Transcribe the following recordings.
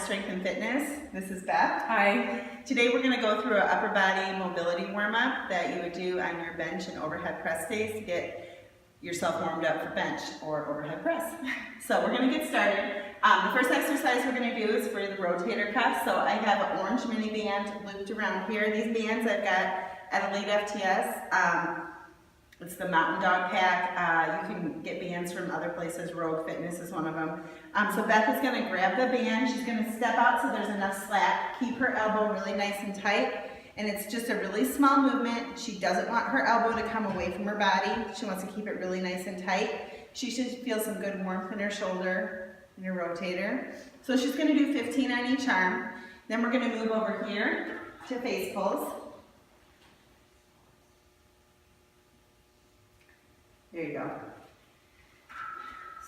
Strength and Fitness. This is Beth. Hi. Today we're going to go through an upper body mobility warm-up that you would do on your bench and overhead press days to get yourself warmed up for bench or overhead press. So we're going to get started. The first exercise we're going to do is for the rotator cuff. So I have an orange mini band looped around here. These bands I've got at Elite FTS. It's the Mountain Dog Pack. You can get bands from other places. Rogue Fitness is one of them. So Beth is going to grab the band. She's going to step out so there's enough slack. Keep her elbow really nice and tight. And it's just a really small movement. She doesn't want her elbow to come away from her body. She wants to keep it really nice and tight. She should feel some good warmth in her shoulder and her rotator. So she's going to do 15 on each arm. Then we're going to move over here to face pulls. There you go.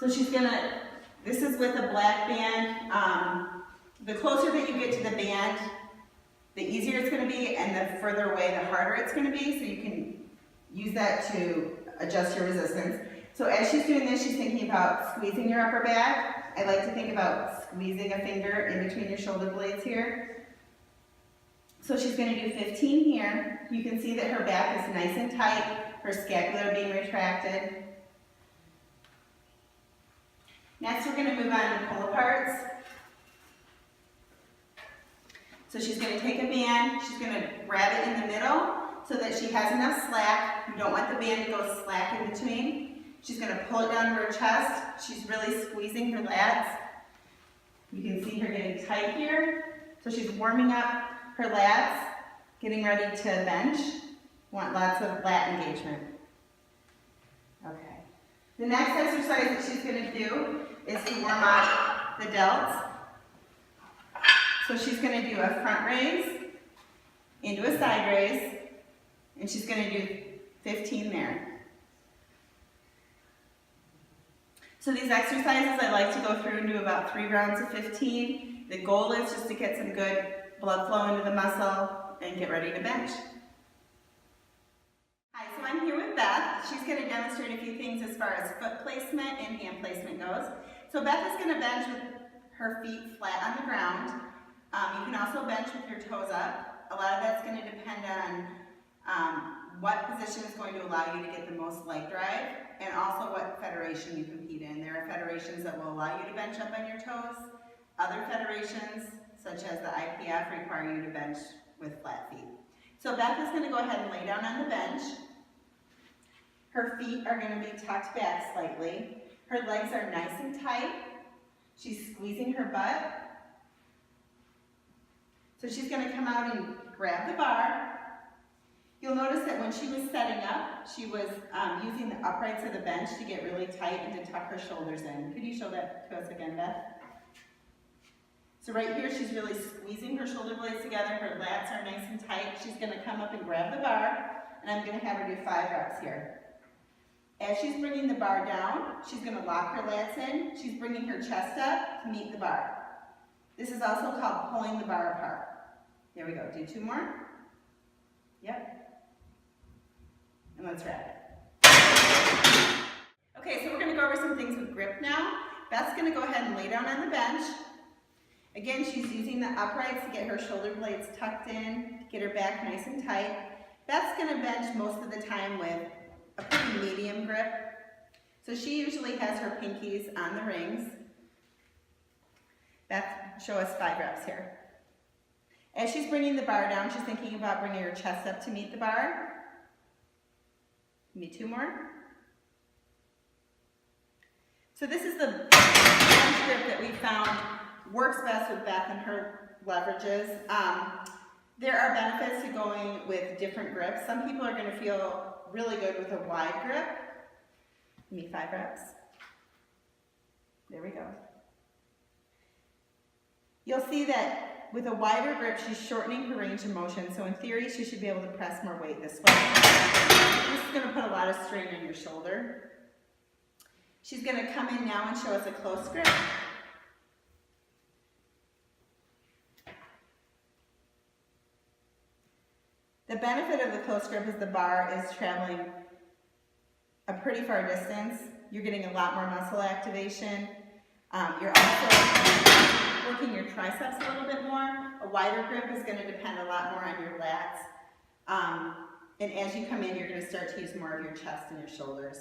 So she's gonna, this is with a black band. The closer that you get to the band, the easier it's gonna be, and the further away, the harder it's gonna be, so you can use that to adjust your resistance. So as she's doing this, she's thinking about squeezing your upper back. I like to think about squeezing a finger in between your shoulder blades here. So she's gonna do 15 here. You can see that her back is nice and tight, her scapula being retracted. Next, we're going to move on to pull aparts. So she's going to take a band, she's going to grab it in the middle so that she has enough slack. You don't want the band to go slack in between. She's going to pull it down to her chest. She's really squeezing her lats. You can see her getting tight here. So she's warming up her lats, getting ready to bench. Want lots of lat engagement. Okay. The next exercise that she's going to do is to warm up the delts. So she's going to do a front raise into a side raise, and she's going to do 15 there. So these exercises I like to go through and do about 3 rounds of 15. The goal is just to get some good blood flow into the muscle and get ready to bench. Hi, so I'm here with Beth. She's going to demonstrate a few things as far as foot placement and hand placement goes. So Beth is going to bench with her feet flat on the ground. You can also bench with your toes up. A lot of that's going to depend on what position is going to allow you to get the most leg drive, and also what federation you compete in. There are federations that will allow you to bench up on your toes. Other federations, such as the IPF, require you to bench with flat feet. So Beth is going to go ahead and lay down on the bench. Her feet are going to be tucked back slightly. Her legs are nice and tight. She's squeezing her butt. So she's going to come out and grab the bar. You'll notice that when she was setting up, she was using the uprights of the bench to get really tight and to tuck her shoulders in. Could you show that to us again, Beth? So right here, she's really squeezing her shoulder blades together. Her lats are nice and tight. She's going to come up and grab the bar, and I'm going to have her do 5 reps here. As she's bringing the bar down, she's going to lock her lats in. She's bringing her chest up to meet the bar. This is also called pulling the bar apart. There we go. Do 2 more. Yep. And let's wrap it. Okay, so we're going to go over some things with grip now. Beth's going to go ahead and lay down on the bench. Again, she's using the uprights to get her shoulder blades tucked in, to get her back nice and tight. Beth's going to bench most of the time with a pretty medium grip. So she usually has her pinkies on the rings. Beth, show us 5 reps here. As she's bringing the bar down, she's thinking about bringing her chest up to meet the bar. Give me 2 more. So this is the bench grip that we found works best with Beth and her leverages. There are benefits to going with different grips. Some people are going to feel really good with a wide grip. Give me 5 reps. There we go. You'll see that with a wider grip, she's shortening her range of motion. So in theory, she should be able to press more weight this way. This is going to put a lot of strain on your shoulder. She's going to come in now and show us a close grip. The benefit of the close grip is the bar is traveling a pretty far distance. You're getting a lot more muscle activation. You're also working your triceps a little bit more. A wider grip is going to depend a lot more on your lats. And as you come in, you're going to start to use more of your chest and your shoulders.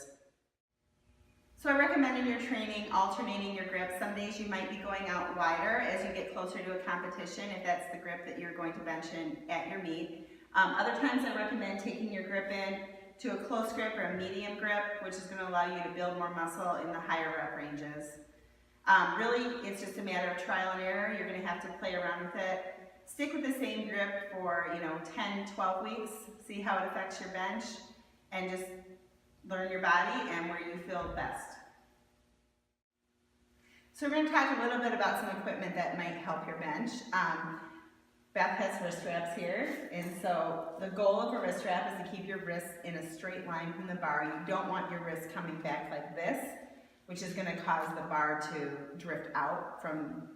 So I recommend in your training alternating your grips. Some days you might be going out wider as you get closer to a competition, if that's the grip that you're going to bench in at your meet. Other times I recommend taking your grip in to a close grip or a medium grip, which is going to allow you to build more muscle in the higher rep ranges. Really, it's just a matter of trial and error. You're going to have to play around with it. Stick with the same grip for 10, 12 weeks. See how it affects your bench, and just learn your body and where you feel best. So we're going to talk a little bit about some equipment that might help your bench. Beth has wrist wraps here, and so the goal of a wrist wrap is to keep your wrists in a straight line from the bar. You don't want your wrists coming back like this, which is going to cause the bar to drift out from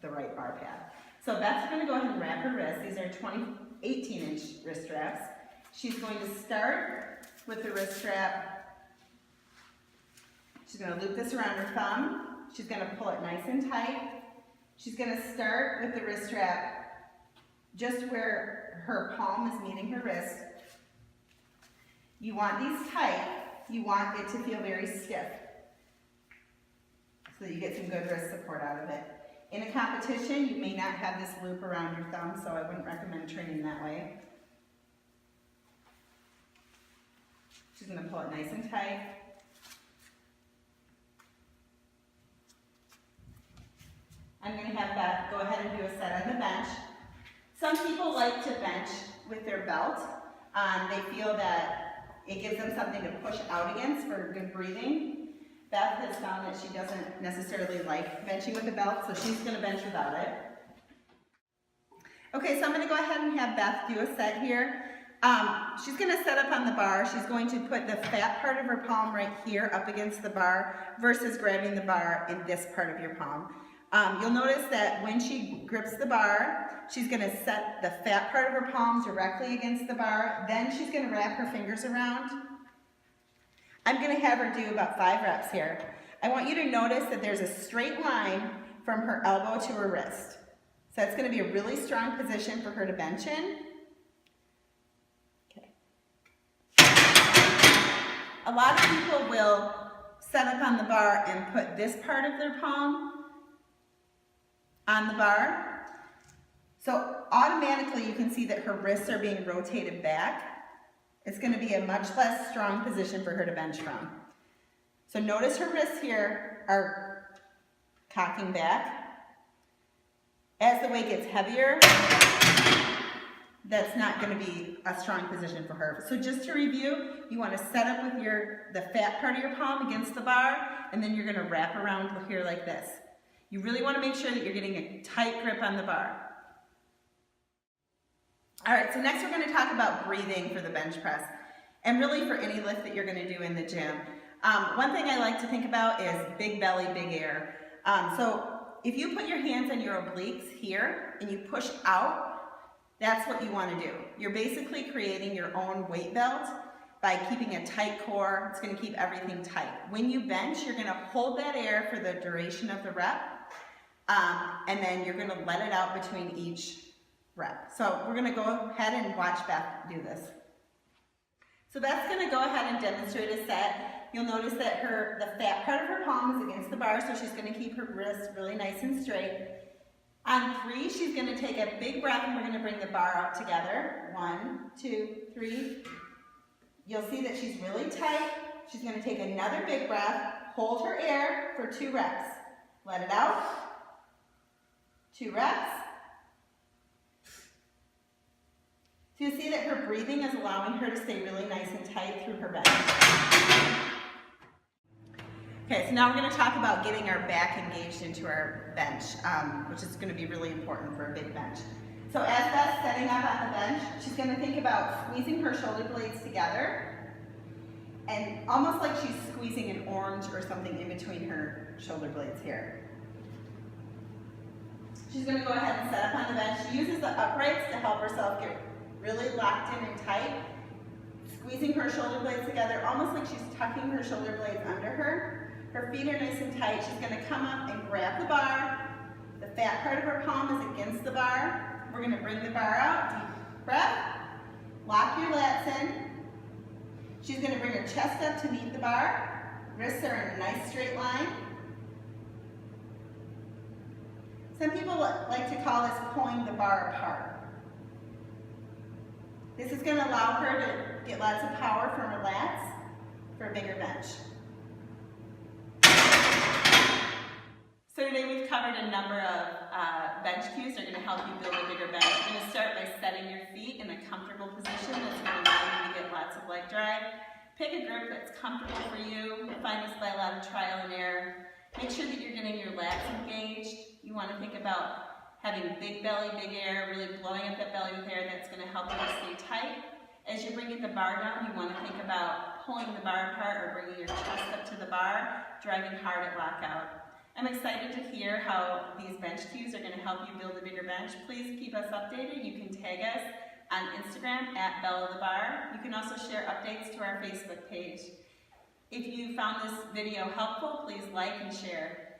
the right bar path. So Beth's going to go ahead and wrap her wrists. These are 18-inch wrist wraps. She's going to start with the wrist strap. She's going to loop this around her thumb. She's going to pull it nice and tight. She's going to start with the wrist strap just where her palm is meeting her wrist. You want these tight. You want it to feel very stiff so that you get some good wrist support out of it. In a competition, you may not have this loop around your thumb, so I wouldn't recommend training that way. She's going to pull it nice and tight. I'm going to have Beth go ahead and do a set on the bench. Some people like to bench with their belt. They feel that it gives them something to push out against for good breathing. Beth has found that she doesn't necessarily like benching with a belt, so she's going to bench without it. Okay, so I'm going to go ahead and have Beth do a set here. She's going to set up on the bar. She's going to put the fat part of her palm right here up against the bar versus grabbing the bar in this part of your palm. You'll notice that when she grips the bar, she's going to set the fat part of her palm directly against the bar. Then she's going to wrap her fingers around. I'm going to have her do about 5 reps here. I want you to notice that there's a straight line from her elbow to her wrist. So that's going to be a really strong position for her to bench in. Okay. A lot of people will set up on the bar and put this part of their palm on the bar. So automatically you can see that her wrists are being rotated back. It's going to be a much less strong position for her to bench from. So notice her wrists here are cocking back. As the weight gets heavier, that's not going to be a strong position for her. So just to review, you want to set up with the fat part of your palm against the bar, and then you're going to wrap around here like this. You really want to make sure that you're getting a tight grip on the bar. All right, so next we're going to talk about breathing for the bench press, and really for any lift that you're going to do in the gym. One thing I like to think about is big belly, big air. So if you put your hands on your obliques here and you push out, that's what you want to do. You're basically creating your own weight belt by keeping a tight core. It's going to keep everything tight. When you bench, you're going to hold that air for the duration of the rep, and then you're going to let it out between each rep. So we're going to go ahead and watch Beth do this. So Beth's going to go ahead and demonstrate a set. You'll notice that the fat part of her palm is against the bar, so she's going to keep her wrist really nice and straight. On 3, she's going to take a big breath, and we're going to bring the bar out together. 1, 2, 3. You'll see that she's really tight. She's going to take another big breath, hold her air for 2 reps. Let it out. 2 reps. So you see that her breathing is allowing her to stay really nice and tight through her bench. Okay, so now we're going to talk about getting our back engaged into our bench, which is going to be really important for a big bench. So as Beth's setting up on the bench, she's going to think about squeezing her shoulder blades together, and almost like she's squeezing an orange or something in between her shoulder blades here. She's going to go ahead and set up on the bench. She uses the uprights to help herself get really locked in and tight, squeezing her shoulder blades together, almost like she's tucking her shoulder blades under her. Her feet are nice and tight. She's going to come up and grab the bar. The fat part of her palm is against the bar. We're gonna bring the bar out, deep breath, lock your lats in. She's gonna bring her chest up to meet the bar. Wrists are in a nice straight line. Some people like to call this pulling the bar apart. This is going to allow her to get lots of power from her lats for a bigger bench. So today we've covered a number of bench cues that are going to help you build a bigger bench. You're going to start by setting your feet in a comfortable position that's going to allow you to get lots of leg drive. Pick a grip that's comfortable for you. You'll find this by a lot of trial and error. Make sure that you're getting your lats engaged. You want to think about having big belly, big air, really blowing up that belly with air. That's going to help you to stay tight. As you're bringing the bar down, you want to think about pulling the bar apart or bringing your chest up to the bar, driving hard at lockout. I'm excited to hear how these bench cues are going to help you build a bigger bench. Please keep us updated. You can tag us on Instagram at Belle the Bar. You can also share updates to our Facebook page. If you found this video helpful, please like and share.